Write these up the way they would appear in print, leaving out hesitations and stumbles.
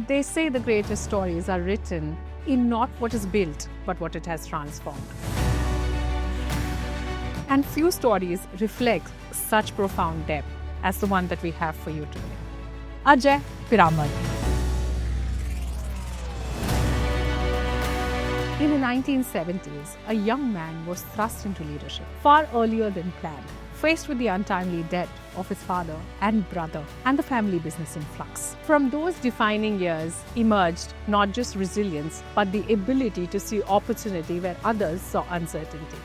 They say the greatest stories are written in not what is built, but what it has transformed. And few stories reflect such profound depth as the one that we have for you today. Ajay Piramal. In the 1970s, a young man was thrust into leadership far earlier than planned, faced with the untimely death of his father and brother and the family business in flux. From those defining years emerged not just resilience, but the ability to see opportunity where others saw uncertainty.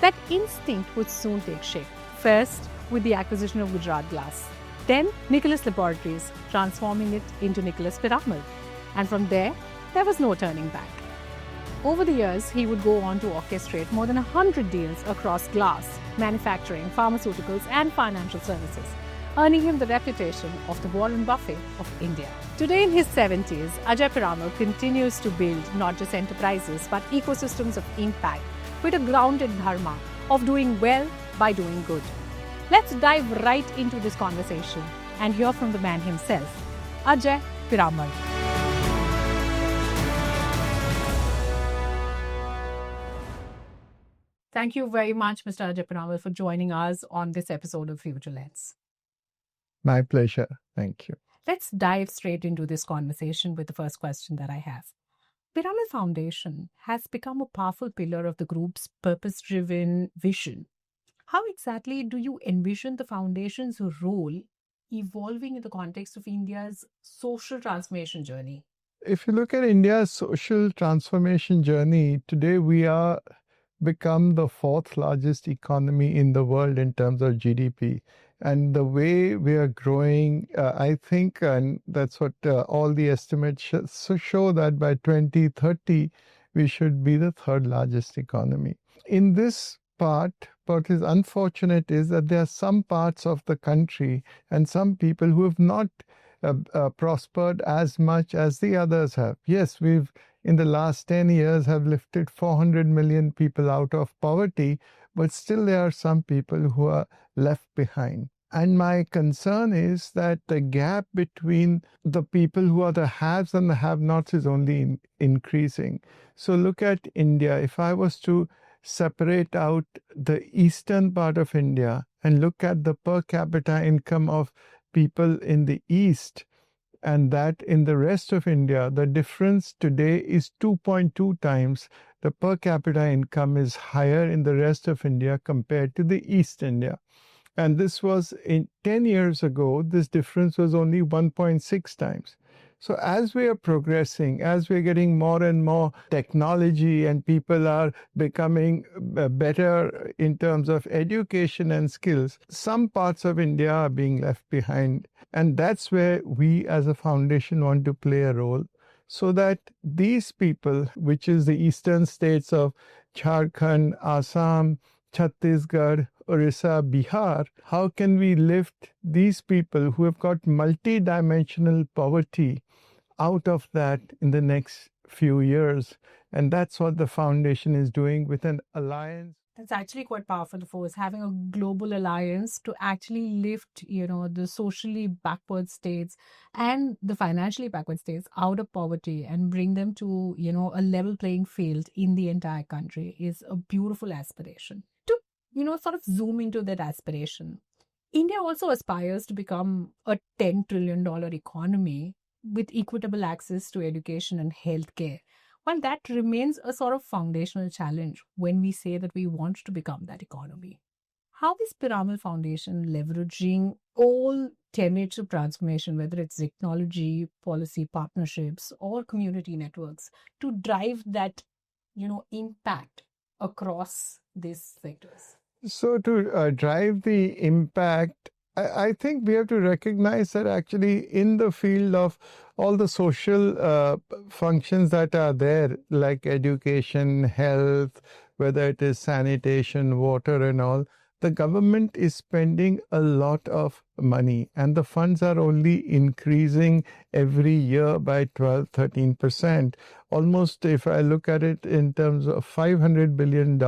That instinct would soon take shape, first with the acquisition of Gujarat Glass, then Nicholas Laboratories, transforming it into Nicholas Piramal. And from there was no turning back. Over the years, he would go on to orchestrate more than 100 deals across glass, manufacturing, pharmaceuticals, and financial services, earning him the reputation of the Warren Buffett of India. Today in his 70s, Ajay Piramal continues to build not just enterprises, but ecosystems of impact with a grounded dharma of doing well by doing good. Let's dive right into this conversation and hear from the man himself, Ajay Piramal. Thank you very much, Mr. Ajay Piramal, for joining us on this episode of Future Lens. My pleasure. Thank you. Let's dive straight into this conversation with the first question that I have. Piramal Foundation has become a powerful pillar of the group's purpose-driven vision. How exactly do you envision the foundation's role evolving in the context of India's social transformation journey? If you look at India's social transformation journey, today we are become the fourth largest economy in the world in terms of GDP. And the way we are growing, I think, and that's what all the estimates show that by 2030, we should be the third largest economy. In this part, what is unfortunate is that there are some parts of the country and some people who have not prospered as much as the others have. Yes, we've in the last 10 years have lifted 400 million people out of poverty, but still there are some people who are left behind. And my concern is that the gap between the people who are the haves and the have-nots is only increasing. So look at India. If I was to separate out the eastern part of India and look at the per capita income of people in the east, and that in the rest of India, the difference today is 2.2 times. The per capita income is higher in the rest of India compared to the East India. And this was in 10 years ago, this difference was only 1.6 times. So as we are progressing, as we're getting more and more technology and people are becoming better in terms of education and skills, some parts of India are being left behind. And that's where we as a foundation want to play a role so that these people, which is the eastern states of Jharkhand, Assam, Chhattisgarh, Orissa, Bihar, how can we lift these people who have got multi-dimensional poverty out of that in the next few years? And that's what the foundation is doing with an alliance. That's actually quite powerful for us, having a global alliance to actually lift, the socially backward states and the financially backward states out of poverty and bring them to, a level playing field in the entire country is a beautiful aspiration. To, sort of zoom into that aspiration, India also aspires to become a $10 trillion economy with equitable access to education and healthcare. While that remains a sort of foundational challenge when we say that we want to become that economy. How is Piramal Foundation leveraging all tenets of transformation, whether it's technology, policy partnerships, or community networks, to drive that, impact across these sectors? So to drive the impact, I think we have to recognize that actually in the field of all the social functions that are there, like education, health, whether it is sanitation, water and all, the government is spending a lot of money and the funds are only increasing every year by 12-13%. Almost, if I look at it in terms of $500 billion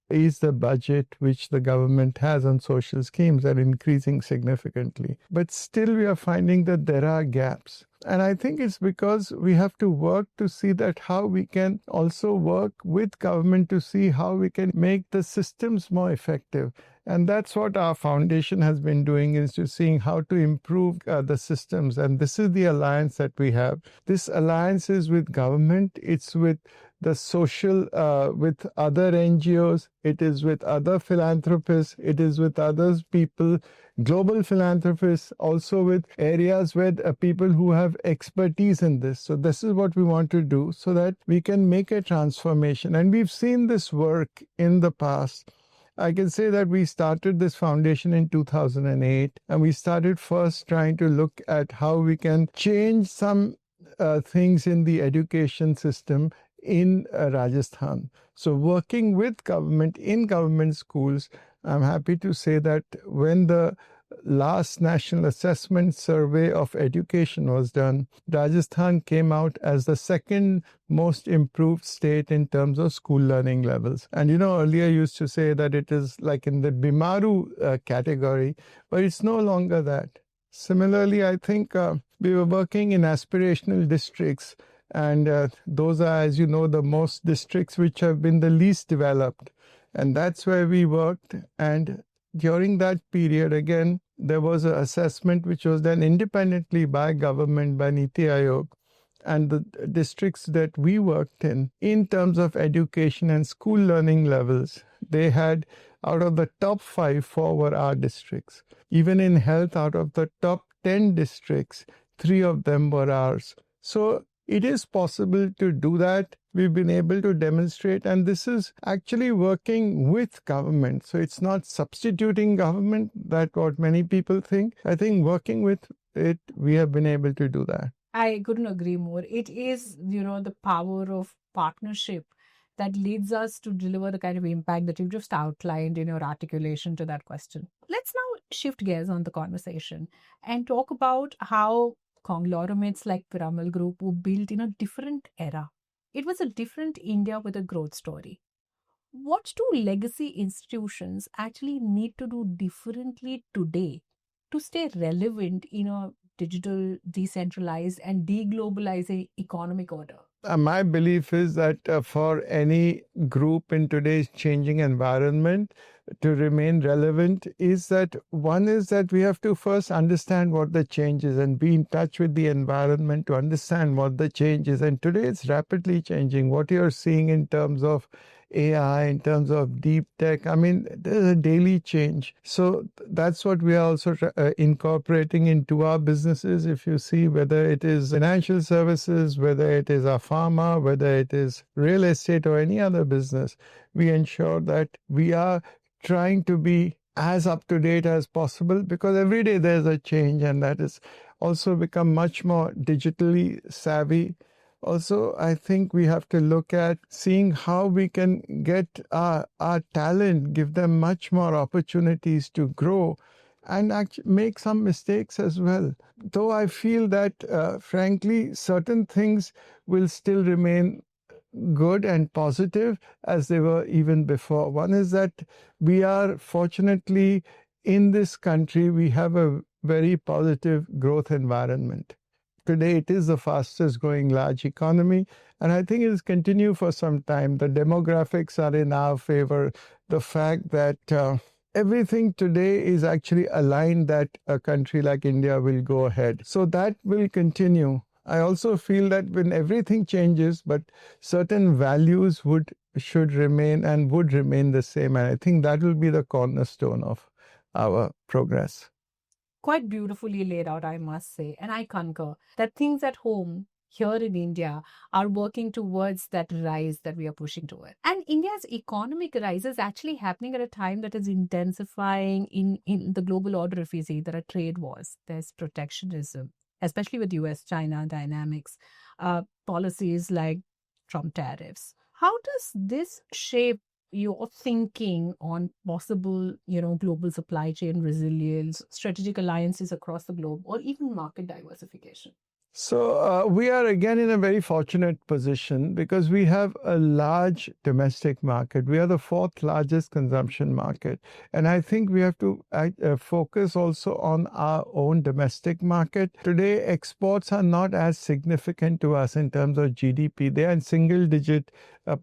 is the budget which the government has on social schemes are increasing significantly. But still, we are finding that there are gaps. And I think it's because we have to work to see that how we can also work with government to see how we can make the systems more effective. And that's what our foundation has been doing, is to seeing how to improve the systems. And this is the alliance that we have. This alliance is with government, it's with the social, with other NGOs, it is with other philanthropists, it is with other people, global philanthropists, also with areas where people who have expertise in this. So this is what we want to do so that we can make a transformation. And we've seen this work in the past. I can say that we started this foundation in 2008, and we started first trying to look at how we can change some things in the education system in Rajasthan. So working with government in government schools, I'm happy to say that when the last national assessment survey of education was done, Rajasthan came out as the second most improved state in terms of school learning levels. And earlier I used to say that it is like in the Bimaru category, but it's no longer that. Similarly, I think we were working in aspirational districts, and those are, as you know, the most districts which have been the least developed. And that's where we worked. And during that period, again, there was an assessment which was done independently by government, by Niti Aayog. And the districts that we worked in terms of education and school learning levels, they had, out of the top 5, 4 were our districts. Even in health, out of the top 10 districts, 3 of them were ours. So it is possible to do that. We've been able to demonstrate, and this is actually working with government. So it's not substituting government, that's what many people think. I think working with it, we have been able to do that. I couldn't agree more. It is, the power of partnership that leads us to deliver the kind of impact that you've just outlined in your articulation to that question. Let's now shift gears on the conversation and talk about how conglomerates like Piramal Group were built in a different era. It was a different India with a growth story. What do legacy institutions actually need to do differently today to stay relevant in a digital, decentralized, and deglobalizing economic order? My belief is that for any group in today's changing environment to remain relevant is that one is that we have to first understand what the change is and be in touch with the environment to understand what the change is. And today it's rapidly changing. What you're seeing in terms of AI, in terms of deep tech, I mean, there's a daily change. So that's what we are also incorporating into our businesses. If you see, whether it is financial services, whether it is our pharma, whether it is real estate or any other business, we ensure that we are trying to be as up to date as possible, because every day there's a change, and that is also become much more digitally savvy. Also, I think we have to look at seeing how we can get our talent, give them much more opportunities to grow and actually make some mistakes as well. Though I feel that, frankly, certain things will still remain good and positive as they were even before. One is that we are fortunately in this country, we have a very positive growth environment. Today, it is the fastest growing large economy, and I think it will continue for some time. The demographics are in our favor. The fact that everything today is actually aligned that a country like India will go ahead. So that will continue. I also feel that when everything changes, but certain values should remain and would remain the same. And I think that will be the cornerstone of our progress. Quite beautifully laid out, I must say. And I concur that things at home here in India are working towards that rise that we are pushing toward. And India's economic rise is actually happening at a time that is intensifying in the global order. If we see, there are trade wars, there's protectionism, especially with US-China dynamics, policies like Trump tariffs. How does this shape your thinking on possible, global supply chain resilience, strategic alliances across the globe, or even market diversification? So we are again in a very fortunate position because we have a large domestic market. We are the fourth largest consumption market. And I think we have to focus also on our own domestic market. Today, exports are not as significant to us in terms of GDP. They are in single digit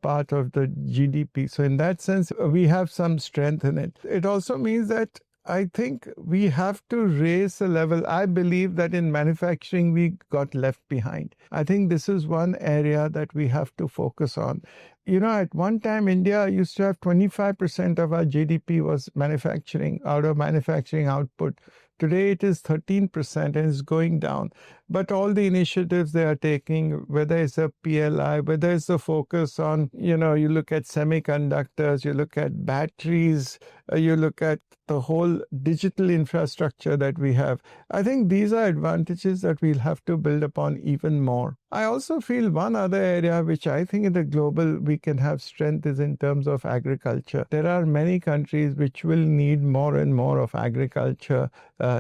part of the GDP. So in that sense, we have some strength in it. It also means that I think we have to raise the level. I believe that in manufacturing, we got left behind. I think this is one area that we have to focus on. You know, at one time, India used to have 25% of our GDP was manufacturing, out of manufacturing output. Today, it is 13% and is going down. But all the initiatives they are taking, whether it's a PLI, whether it's the focus on, you look at semiconductors, you look at batteries, you look at the whole digital infrastructure that we have. I think these are advantages that we'll have to build upon even more. I also feel one other area which I think in the global we can have strength is in terms of agriculture. There are many countries which will need more and more of agriculture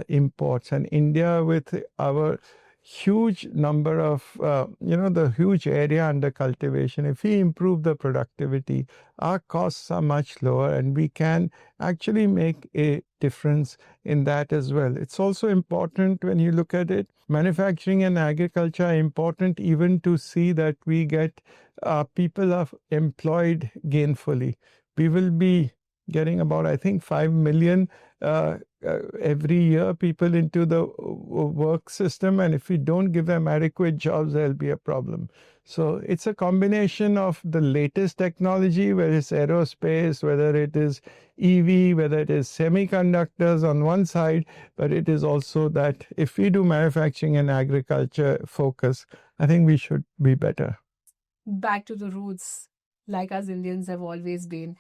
imports, and India with our huge number of, the huge area under cultivation. If we improve the productivity, our costs are much lower and we can actually make a difference in that as well. It's also important when you look at it, manufacturing and agriculture are important even to see that we get people are employed gainfully. We will be getting about, I think, 5 million every year people into the work system. And if we don't give them adequate jobs, there'll be a problem. So it's a combination of the latest technology, whether it's aerospace, whether it is EV, whether it is semiconductors on one side, but it is also that if we do manufacturing and agriculture focus, I think we should be better. Back to the roots, like us Indians have always been.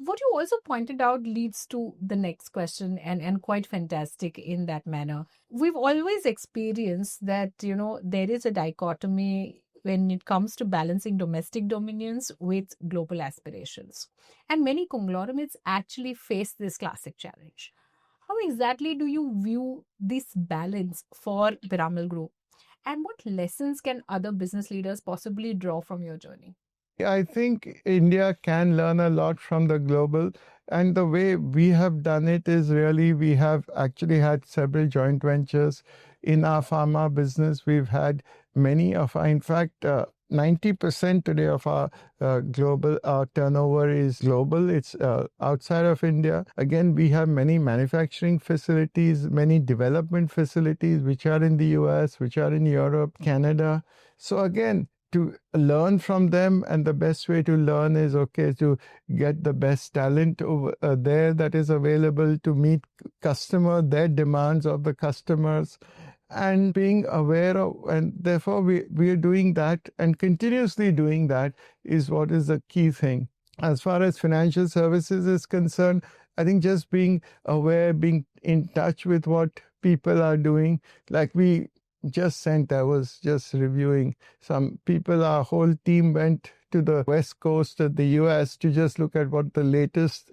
What you also pointed out leads to the next question, and quite fantastic in that manner. We've always experienced that, there is a dichotomy when it comes to balancing domestic dominance with global aspirations. And many conglomerates actually face this classic challenge. How exactly do you view this balance for Piramal Group? And what lessons can other business leaders possibly draw from your journey? I think India can learn a lot from the global. And the way we have done it is really, we have actually had several joint ventures in our pharma business. We've had many of our, in fact, 90% today of our global turnover is global. It's outside of India. Again, we have many manufacturing facilities, many development facilities, which are in the US, which are in Europe, Canada. So again, to learn from them, and the best way to learn is to get the best talent over there that is available to meet their demands of the customers, and being aware of, and therefore we are doing that, and continuously doing that is what is the key thing. As far as financial services is concerned, I think just being aware, being in touch with what people are doing, like I was just reviewing some people, our whole team went to the West Coast of the US to just look at what the latest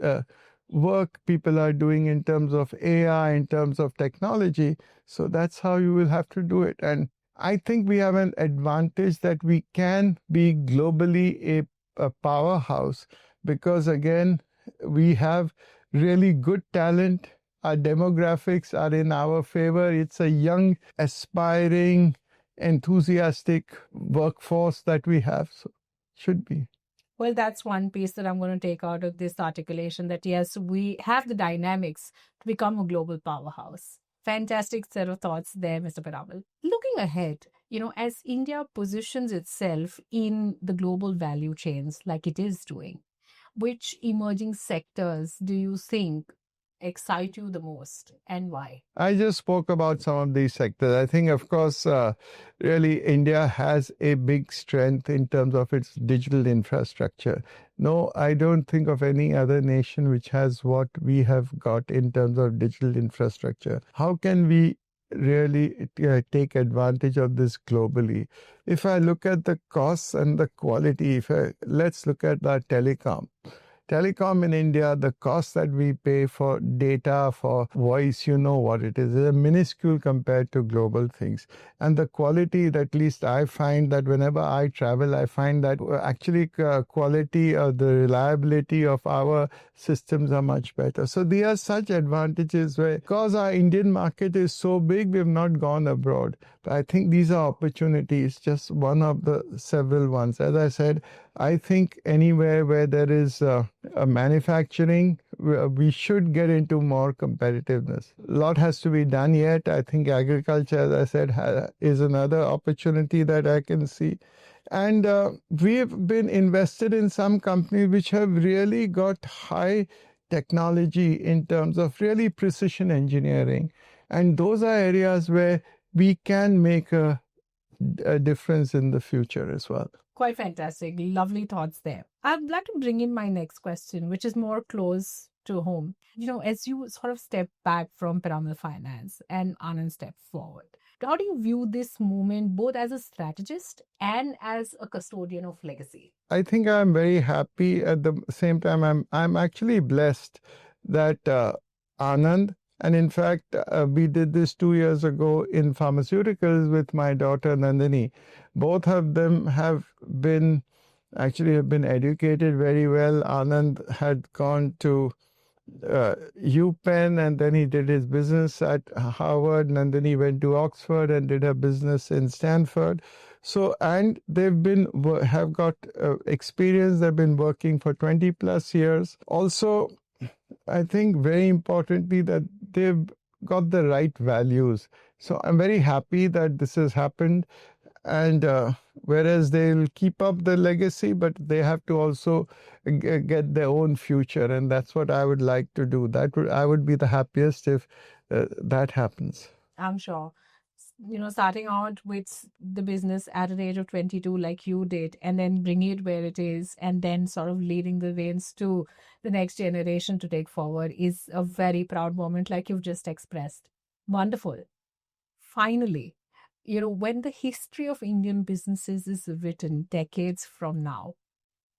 work people are doing in terms of AI, in terms of technology. So that's how you will have to do it. And I think we have an advantage that we can be globally a powerhouse because, again, we have really good talent. Our demographics are in our favor. It's a young, aspiring, enthusiastic workforce that we have. So should be. Well, that's one piece that I'm going to take out of this articulation, that yes, we have the dynamics to become a global powerhouse. Fantastic set of thoughts there, Mr. Piramal. Looking ahead, as India positions itself in the global value chains like it is doing, which emerging sectors do you think excite you the most, and why? I just spoke about some of these sectors. I think, of course, really India has a big strength in terms of its digital infrastructure. No, I don't think of any other nation which has what we have got in terms of digital infrastructure. How can we really take advantage of this globally? If I look at the costs and the quality, let's look at our telecom. Telecom in India, the cost that we pay for data, for voice, you know what it is a minuscule compared to global things. And the quality, that at least I find that whenever I travel, I find that actually quality or the reliability of our systems are much better. So there are such advantages where, because our Indian market is so big, we've not gone abroad. But I think these are opportunities, just one of the several ones. As I said, I think anywhere where there is a manufacturing, we should get into more competitiveness. A lot has to be done yet. I think agriculture, as I said, is another opportunity that I can see. And we've been invested in some companies which have really got high technology in terms of really precision engineering. And those are areas where we can make a difference in the future as well. Quite fantastic. Lovely thoughts there. I'd like to bring in my next question, which is more close to home. As you sort of step back from Piramal Finance and Anand step forward, how do you view this movement both as a strategist and as a custodian of legacy? I think I'm very happy. At the same time, I'm actually blessed that Anand, and in fact, we did this 2 years ago in pharmaceuticals with my daughter Nandini. Both of them have been educated very well. Anand had gone to UPenn, and then he did his business at Harvard. Nandini went to Oxford and did her business in Stanford. So, and have got experience. They've been working for 20 plus years. Also, I think very importantly that they've got the right values. So I'm very happy that this has happened. And whereas they'll keep up the legacy, but they have to also get their own future. And that's what I would like to do. I would be the happiest if that happens. I'm sure. Starting out with the business at an age of 22, like you did, and then bringing it where it is, and then sort of leading the reins to the next generation to take forward is a very proud moment, like you've just expressed. Wonderful. Finally, when the history of Indian businesses is written decades from now,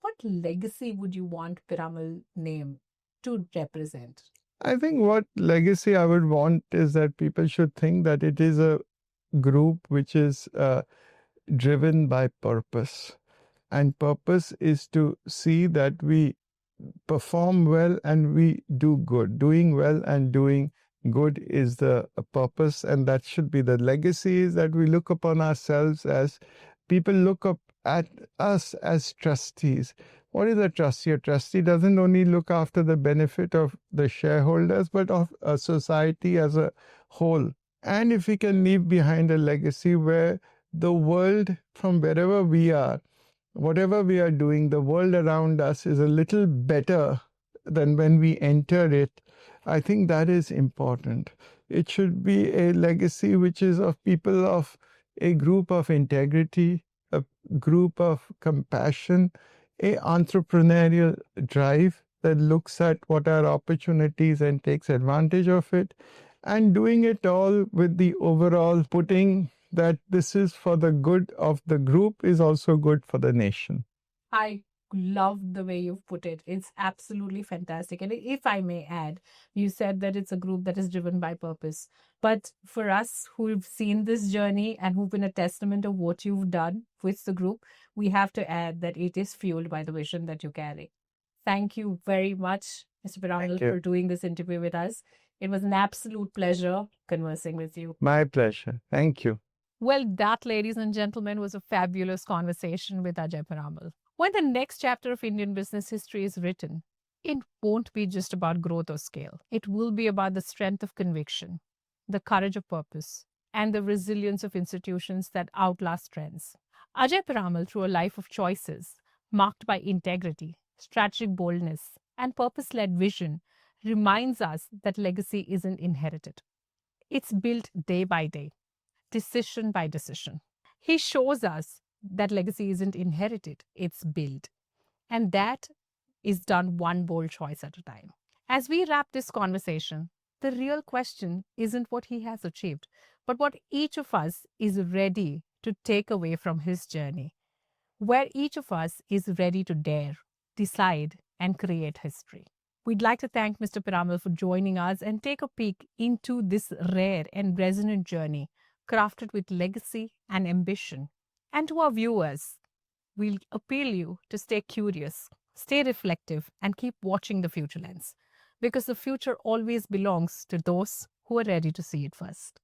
what legacy would you want Piramal name to represent? I think what legacy I would want is that people should think that it is a group which is driven by purpose. And purpose is to see that we perform well and we do good. Doing well and doing good is the purpose, and that should be the legacy, is that we look upon ourselves as people look up at us as trustees. What is a trustee? A trustee doesn't only look after the benefit of the shareholders, but of a society as a whole. And if we can leave behind a legacy where the world, from wherever we are, whatever we are doing, the world around us is a little better than when we entered it, I think that is important. It should be a legacy which is of people of a group of integrity, a group of compassion, a entrepreneurial drive that looks at what are opportunities and takes advantage of it, and doing it all with the overall putting that this is for the good of the group is also good for the nation. I love the way you've put it. It's absolutely fantastic. And if I may add, you said that it's a group that is driven by purpose. But for us who've seen this journey and who've been a testament of what you've done with the group, we have to add that it is fueled by the vision that you carry. Thank you very much, Mr. Piramal, for doing this interview with us. It was an absolute pleasure conversing with you. My pleasure. Thank you. Well, that, ladies and gentlemen, was a fabulous conversation with Ajay Piramal. When the next chapter of Indian business history is written, it won't be just about growth or scale. It will be about the strength of conviction, the courage of purpose, and the resilience of institutions that outlast trends. Ajay Piramal, through a life of choices marked by integrity, strategic boldness, and purpose-led vision, reminds us that legacy isn't inherited. It's built day by day, decision by decision. He shows us that legacy isn't inherited, it's built. And that is done one bold choice at a time. As we wrap this conversation, the real question isn't what he has achieved, but what each of us is ready to take away from his journey, where each of us is ready to dare, decide, and create history. We'd like to thank Mr. Piramal for joining us and take a peek into this rare and resonant journey crafted with legacy and ambition. And to our viewers, we'll appeal you to stay curious, stay reflective, and keep watching the future lens, because the future always belongs to those who are ready to see it first.